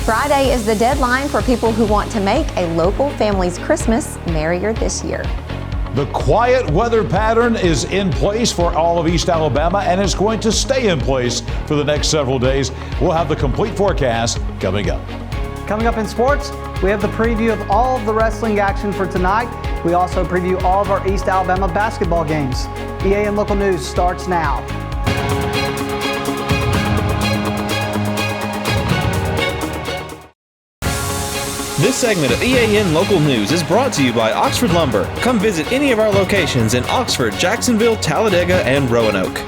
Friday is the deadline for people who want to make a local family's Christmas merrier this year. The quiet weather pattern is in place for all of East Alabama, and it's going to stay in place for the next several days. We'll have the complete forecast coming up. Coming up in sports, we have the preview of all of the wrestling action for tonight. We also preview all of our East Alabama basketball games. EAN Local News starts now. This segment of EAN Local News is brought to you by Oxford Lumber. Come visit any of our locations in Oxford, Jacksonville, Talladega, and Roanoke.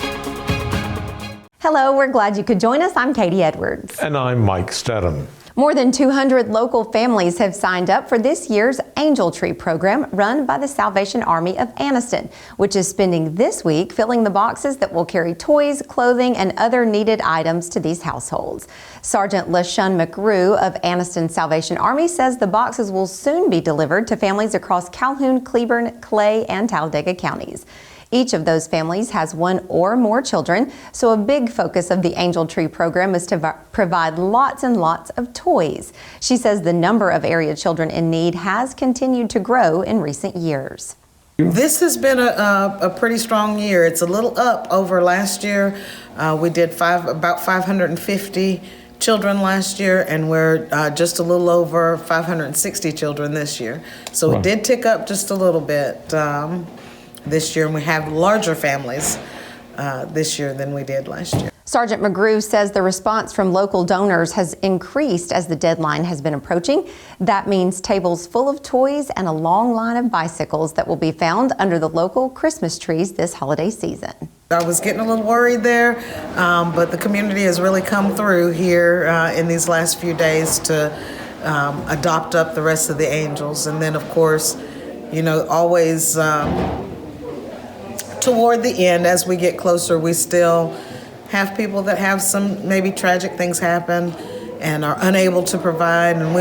Hello, we're glad you could join us. I'm Katie Edwards. And I'm Mike Stedham. More than 200 local families have signed up for this year's Angel Tree program run by the Salvation Army of Anniston, which is spending this week filling the boxes that will carry toys, clothing, and other needed items to these households. Sergeant LaShun McGrew of Anniston Salvation Army says the boxes will soon be delivered to families across Calhoun, Cleburne, Clay, and Talladega counties. Each of those families has one or more children, so a big focus of the Angel Tree program is to provide lots and lots of toys. She says the number of area children in need has continued to grow in recent years. This has been a pretty strong year. It's a little up over last year. We did about 550 children last year, and we're just a little over 560 children this year. So it did tick up just a little bit this year, and we have larger families this year than we did last year. Sergeant McGrew says the response from local donors has increased as the deadline has been approaching. That means tables full of toys and a long line of bicycles that will be found under the local Christmas trees this holiday season. I was getting a little worried there, but the community has really come through here in these last few days to adopt up the rest of the angels. And then, of course, you know, always toward the end, as we get closer, we still have people that have some maybe tragic things happen and are unable to provide, and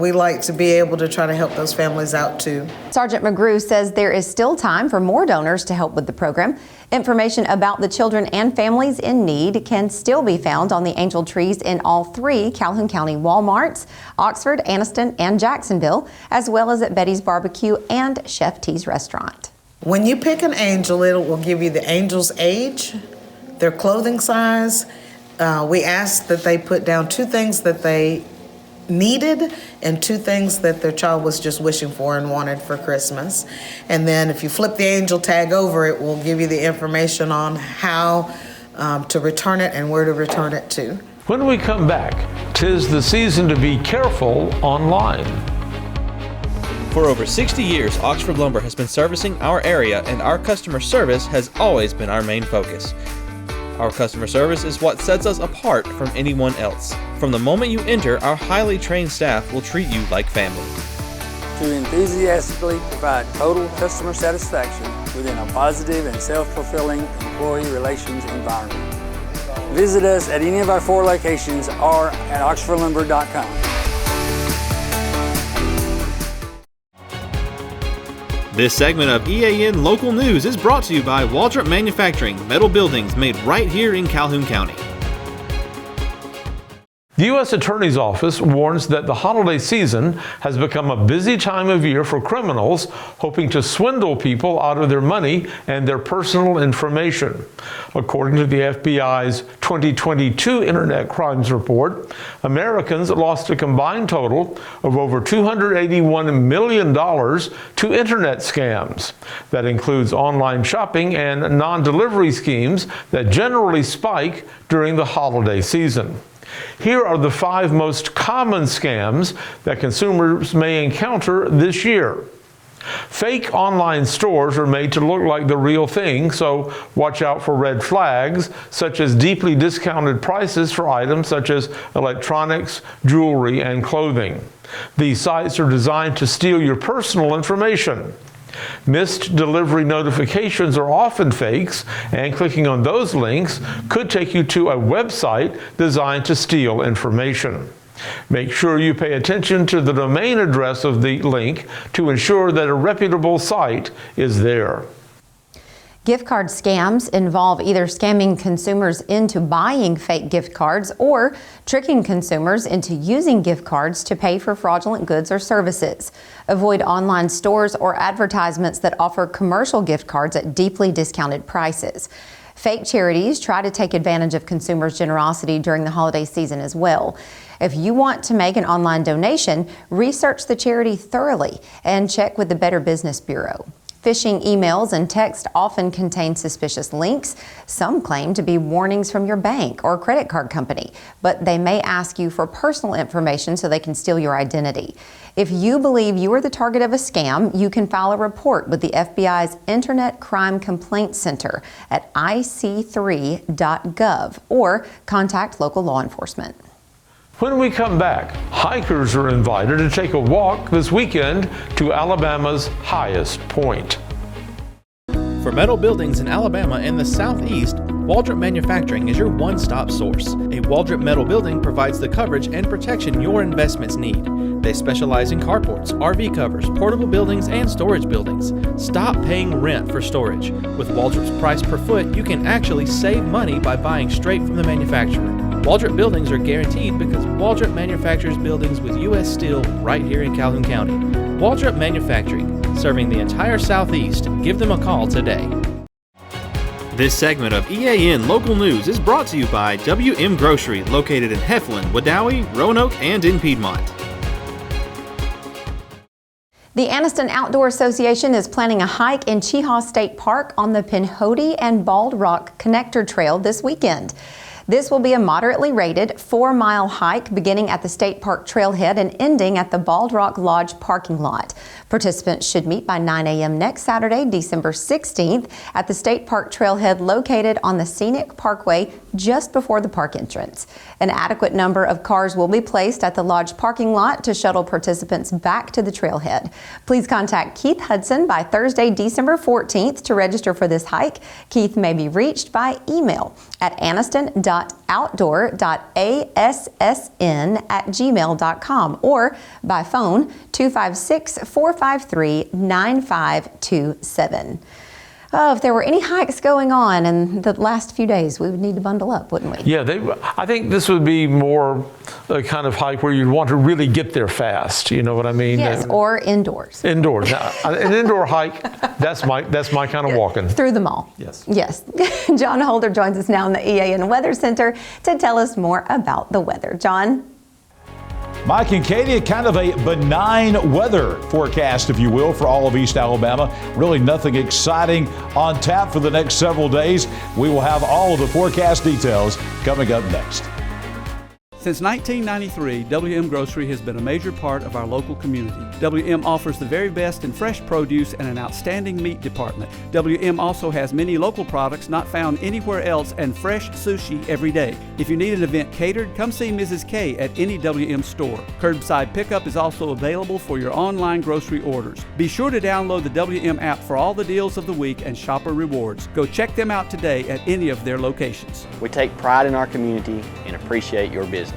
we like to be able to try to help those families out too. Sergeant McGrew says there is still time for more donors to help with the program. Information about the children and families in need can still be found on the angel trees in all 3 Calhoun County Walmarts, Oxford, Anniston, and Jacksonville, as well as at Betty's Barbecue and Chef T's Restaurant. When you pick an angel, it will give you the angel's age, their clothing size. We ask that they put down 2 things that they needed and 2 things that their child was just wishing for and wanted for Christmas. And then if you flip the angel tag over, it will give you the information on how to return it and where to return it to. When we come back, 'tis the season to be careful online. For over 60 years, Oxford Lumber has been servicing our area, and our customer service has always been our main focus. Our customer service is what sets us apart from anyone else. From the moment you enter, our highly trained staff will treat you like family. To enthusiastically provide total customer satisfaction within a positive and self-fulfilling employee relations environment. Visit us at any of our 4 locations or at oxfordlumber.com. This segment of EAN Local News is brought to you by Waltrip Manufacturing, metal buildings made right here in Calhoun County. The U.S. Attorney's Office warns that the holiday season has become a busy time of year for criminals hoping to swindle people out of their money and their personal information. According to the FBI's 2022 Internet Crimes Report, Americans lost a combined total of over $281 million to Internet scams. That includes online shopping and non-delivery schemes that generally spike during the holiday season. Here are the 5 most common scams that consumers may encounter this year. Fake online stores are made to look like the real thing, so watch out for red flags, such as deeply discounted prices for items such as electronics, jewelry, and clothing. These sites are designed to steal your personal information. Missed delivery notifications are often fakes, and clicking on those links could take you to a website designed to steal information. Make sure you pay attention to the domain address of the link to ensure that a reputable site is there. Gift card scams involve either scamming consumers into buying fake gift cards or tricking consumers into using gift cards to pay for fraudulent goods or services. Avoid online stores or advertisements that offer commercial gift cards at deeply discounted prices. Fake charities try to take advantage of consumers' generosity during the holiday season as well. If you want to make an online donation, research the charity thoroughly and check with the Better Business Bureau. Phishing emails and text often contain suspicious links. Some claim to be warnings from your bank or credit card company, but they may ask you for personal information so they can steal your identity. If you believe you are the target of a scam, you can file a report with the FBI's Internet Crime Complaint Center at ic3.gov or contact local law enforcement. When we come back, hikers are invited to take a walk this weekend to Alabama's highest point. For metal buildings in Alabama and the Southeast, Waldrop Manufacturing is your one-stop source. A Waldrop metal building provides the coverage and protection your investments need. They specialize in carports, RV covers, portable buildings, and storage buildings. Stop paying rent for storage. With Waldrop's price per foot, you can actually save money by buying straight from the manufacturer. Waldrop buildings are guaranteed because Waldrop manufactures buildings with U.S. steel right here in Calhoun County. Waldrop Manufacturing, serving the entire Southeast. Give them a call today. This segment of EAN Local News is brought to you by WM Grocery, located in Heflin, Wedowee, Roanoke, and in Piedmont. The Anniston Outdoor Association is planning a hike in Chehaw State Park on the Pinhoti and Bald Rock Connector Trail this weekend. This will be a moderately rated 4-mile hike beginning at the State Park trailhead and ending at the Bald Rock Lodge parking lot. Participants should meet by 9 a.m. next Saturday, December 16th, at the State Park trailhead located on the Scenic Parkway just before the park entrance. An adequate number of cars will be placed at the lodge parking lot to shuttle participants back to the trailhead. Please contact Keith Hudson by Thursday, December 14th to register for this hike. Keith may be reached by email at anniston.outdoor.assn@gmail.com or by phone 256-453-9527. Oh, if there were any hikes going on in the last few days, we would need to bundle up, wouldn't we? Yeah, I think this would be more a kind of hike where you'd want to really get there fast. You know what I mean? Yes, or indoors. Indoors. Now, an indoor hike, that's my kind of walking. Through the mall. Yes. Yes. John Holder joins us now in the EAN Weather Center to tell us more about the weather. John? Mike and Katie, kind of a benign weather forecast, if you will, for all of East Alabama. Really nothing exciting on tap for the next several days. We will have all of the forecast details coming up next. Since 1993, WM Grocery has been a major part of our local community. WM offers the very best in fresh produce and an outstanding meat department. WM also has many local products not found anywhere else and fresh sushi every day. If you need an event catered, come see Mrs. K at any WM store. Curbside pickup is also available for your online grocery orders. Be sure to download the WM app for all the deals of the week and shopper rewards. Go check them out today at any of their locations. We take pride in our community and appreciate your business.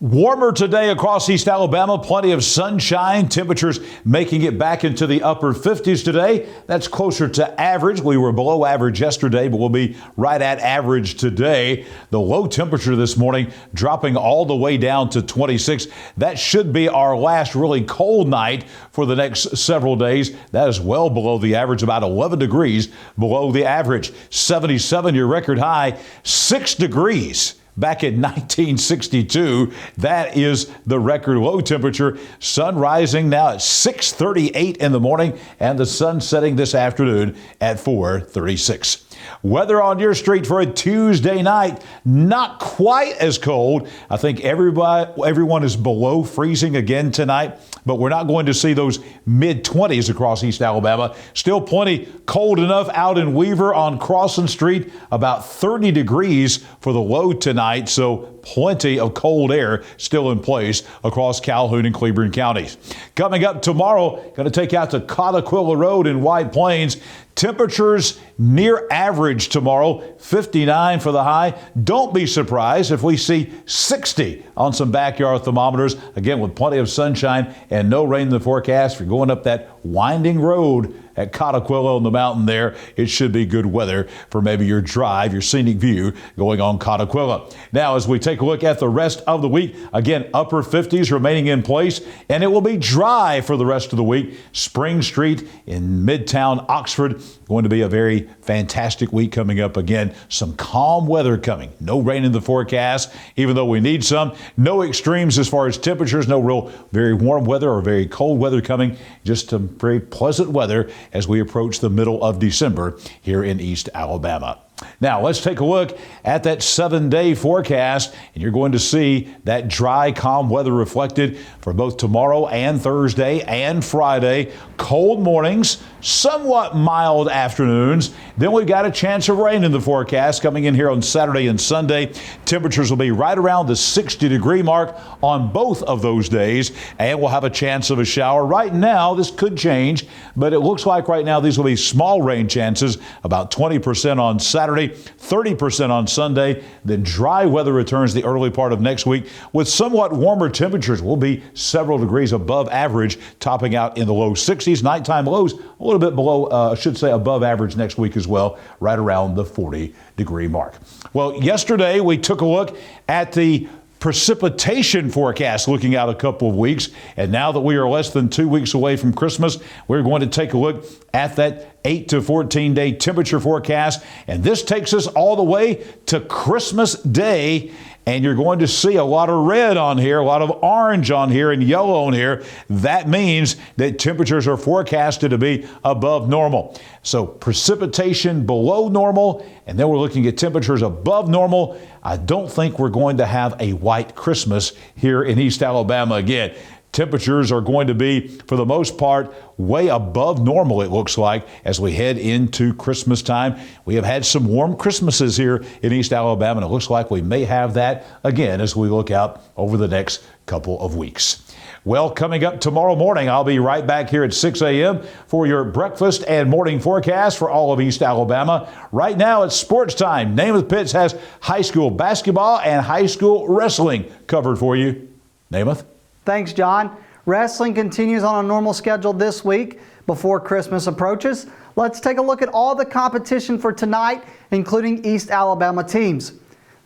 Warmer today across East Alabama, plenty of sunshine, temperatures making it back into the upper 50s today. That's closer to average. We were below average yesterday, but we'll be right at average today. The low temperature this morning dropping all the way down to 26. That should be our last really cold night for the next several days. That is well below the average, about 11 degrees below the average. 77, your record high, 6 degrees. Back in 1962, that is the record low temperature. Sun rising now at 6:38 in the morning and the sun setting this afternoon at 4:36. Weather on your street for a Tuesday night, not quite as cold. I think everyone is below freezing again tonight, but we're not going to see those mid-20s across East Alabama. Still plenty cold enough out in Weaver on Crossan Street, about 30 degrees for the low tonight, so plenty of cold air still in place across Calhoun and Cleburne counties. Coming up tomorrow, going to take out to Cottaquilla Road in White Plains. Temperatures near average tomorrow, 59 for the high. Don't be surprised if we see 60 on some backyard thermometers. Again, with plenty of sunshine and no rain in the forecast. If you're going up that winding road at Cotaquilla on the mountain there. It should be good weather for maybe your drive, your scenic view going on Cotaquilla. Now, as we take a look at the rest of the week, again, upper 50s remaining in place, and it will be dry for the rest of the week. Spring Street in Midtown Oxford, going to be a very fantastic week coming up. Again, some calm weather coming. No rain in the forecast, even though we need some. No extremes as far as temperatures. No real very warm weather or very cold weather coming. Just some very pleasant weather as we approach the middle of December here in East Alabama. Now, let's take a look at that 7-day forecast, and you're going to see that dry, calm weather reflected for both tomorrow and Thursday and Friday. Cold mornings, somewhat mild afternoons. Then we've got a chance of rain in the forecast coming in here on Saturday and Sunday. Temperatures will be right around the 60-degree mark on both of those days, and we'll have a chance of a shower. Right now, this could change, but it looks like right now these will be small rain chances, about 20% on Saturday. 30% on Sunday. Then dry weather returns the early part of next week with somewhat warmer temperatures. Will be several degrees above average, topping out in the low 60s. Nighttime lows a little bit below, I should say above average next week as well, right around the 40-degree mark. Well, yesterday we took a look at the precipitation forecast looking out a couple of weeks, and now that we are less than 2 weeks away from Christmas, we're going to take a look at that 8 to 14 day temperature forecast, and this takes us all the way to Christmas Day. And you're going to see a lot of red on here, a lot of orange on here, and yellow on here. That means that temperatures are forecasted to be above normal. So precipitation below normal, and then we're looking at temperatures above normal. I don't think we're going to have a white Christmas here in East Alabama again. Temperatures are going to be, for the most part, way above normal, it looks like, as we head into Christmas time. We have had some warm Christmases here in East Alabama, and it looks like we may have that again as we look out over the next couple of weeks. Well, coming up tomorrow morning, I'll be right back here at 6 a.m. for your breakfast and morning forecast for all of East Alabama. Right now, it's sports time. Namath Pitts has high school basketball and high school wrestling covered for you. Namath? Thanks, John. Wrestling continues on a normal schedule this week before Christmas approaches. Let's take a look at all the competition for tonight, including East Alabama teams.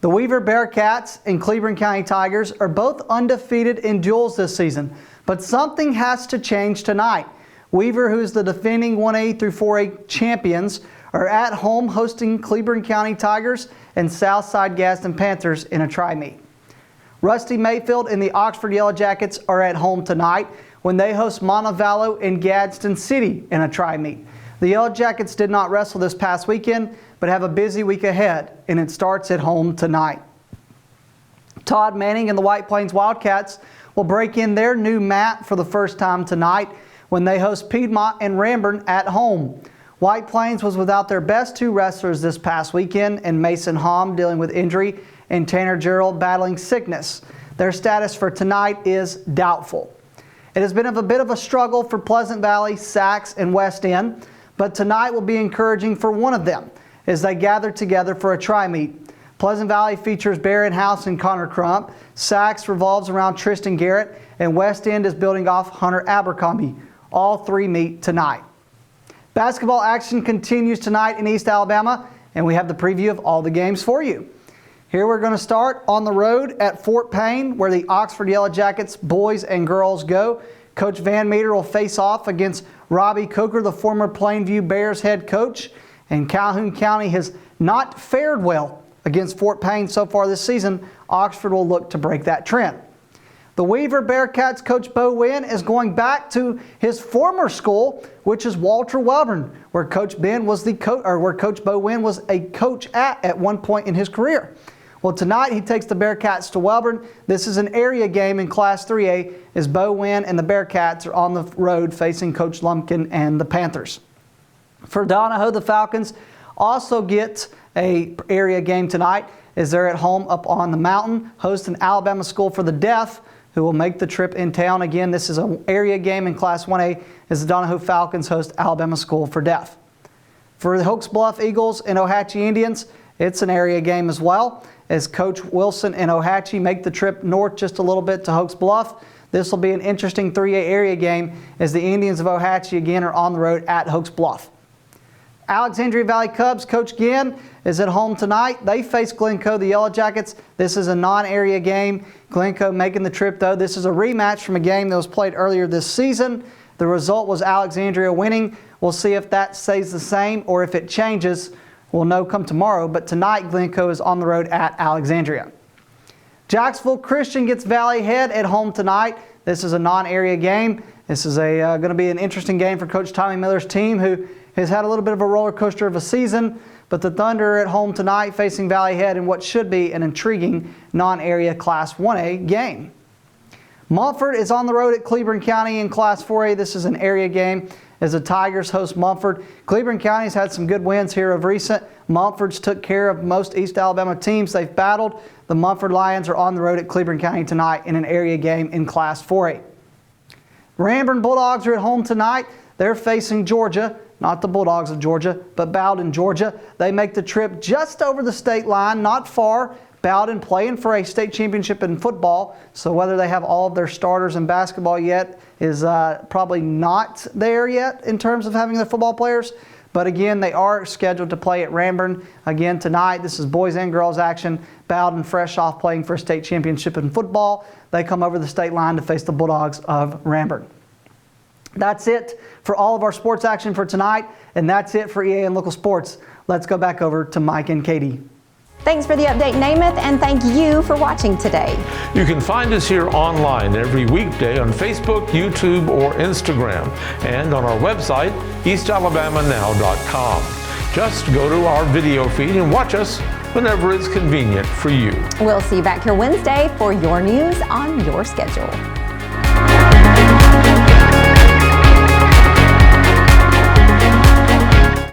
The Weaver Bearcats and Cleveland County Tigers are both undefeated in duels this season, but something has to change tonight. Weaver, who is the defending 1A through 4A champions, are at home hosting Cleveland County Tigers and Southside Gadsden Panthers in a tri-meet. Rusty Mayfield and the Oxford Yellow Jackets are at home tonight when they host Montevallo and Gadsden City in a tri-meet. The Yellow Jackets did not wrestle this past weekend, but have a busy week ahead, and it starts at home tonight. Todd Manning and the White Plains Wildcats will break in their new mat for the first time tonight when they host Piedmont and Ranburne at home. White Plains was without their best two wrestlers this past weekend, and Mason Hom dealing with injury and Tanner Gerald battling sickness. Their status for tonight is doubtful. It has been a bit of a struggle for Pleasant Valley, Sax, and West End, but tonight will be encouraging for one of them as they gather together for a tri-meet. Pleasant Valley features Barron House and Connor Crump. Sax revolves around Tristan Garrett, and West End is building off Hunter Abercrombie. All three meet tonight. Basketball action continues tonight in East Alabama, and we have the preview of all the games for you. Here we're going to start on the road at Fort Payne, where the Oxford Yellow Jackets boys and girls go. Coach Van Meter will face off against Robbie Coker, the former Plainview Bears head coach. And Calhoun County has not fared well against Fort Payne so far this season. Oxford will look to break that trend. The Weaver Bearcats coach Bo Wynn is going back to his former school, which is Walter Welborn, where Coach Ben was where Coach Bo Wynn was a coach at one point in his career. Well, tonight he takes the Bearcats to Welborn. This is an area game in Class 3A as Bo Wynn and the Bearcats are on the road facing Coach Lumpkin and the Panthers. For Donahoe, the Falcons also get a area game tonight as they're at home up on the mountain, hosting Alabama School for the Deaf, who will make the trip in town. Again, this is an area game in Class 1A as the Donahoe Falcons host Alabama School for Deaf. For the Hokes Bluff Eagles and Ohatchee Indians, It's an area game as well, as Coach Wilson and Ohatchee make the trip north just a little bit to Hoax Bluff. This will be an interesting 3A area game as the Indians of Ohatchee again are on the road at Hoax Bluff. Alexandria Valley Cubs, Coach Ginn is at home tonight. They face Glencoe, the Yellow Jackets. This is a non-area game. Glencoe making the trip, though. This is a rematch from a game that was played earlier this season. The result was Alexandria winning. We'll see if that stays the same or if it changes. We'll know come tomorrow, but tonight Glencoe is on the road at Alexandria. Jacksonville Christian gets Valley Head at home tonight. This is a non-area game. This is going to be an interesting game for Coach Tommy Miller's team, who has had a little bit of a roller coaster of a season, but the Thunder are at home tonight facing Valley Head in what should be an intriguing non-area Class 1A game. Mumford is on the road at Cleburne County in Class 4A. This is an area game as the Tigers host Mumford. Cleburne County's had some good wins here of recent. Mumford's took care of most East Alabama teams they've battled. The Mumford Lions are on the road at Cleburne County tonight in an area game in Class 4A. Ranburne Bulldogs are at home tonight. They're facing Georgia. Not the Bulldogs of Georgia, but Bowden, Georgia. They make the trip just over the state line, not far. Bowden playing for a state championship in football, so whether they have all of their starters in basketball yet is probably not there yet in terms of having their football players. But again, they are scheduled to play at Ranburne again tonight. This is boys and girls action. Bowden fresh off playing for a state championship in football. They come over the state line to face the Bulldogs of Ranburne. That's it for all of our sports action for tonight, and that's it for EAN Local Sports. Let's go back over to Mike and Katie. Thanks for the update, Namath, and thank you for watching today. You can find us here online every weekday on Facebook, YouTube, or Instagram, and on our website, eastalabamanow.com. Just go to our video feed and watch us whenever it's convenient for you. We'll see you back here Wednesday for your news on your schedule.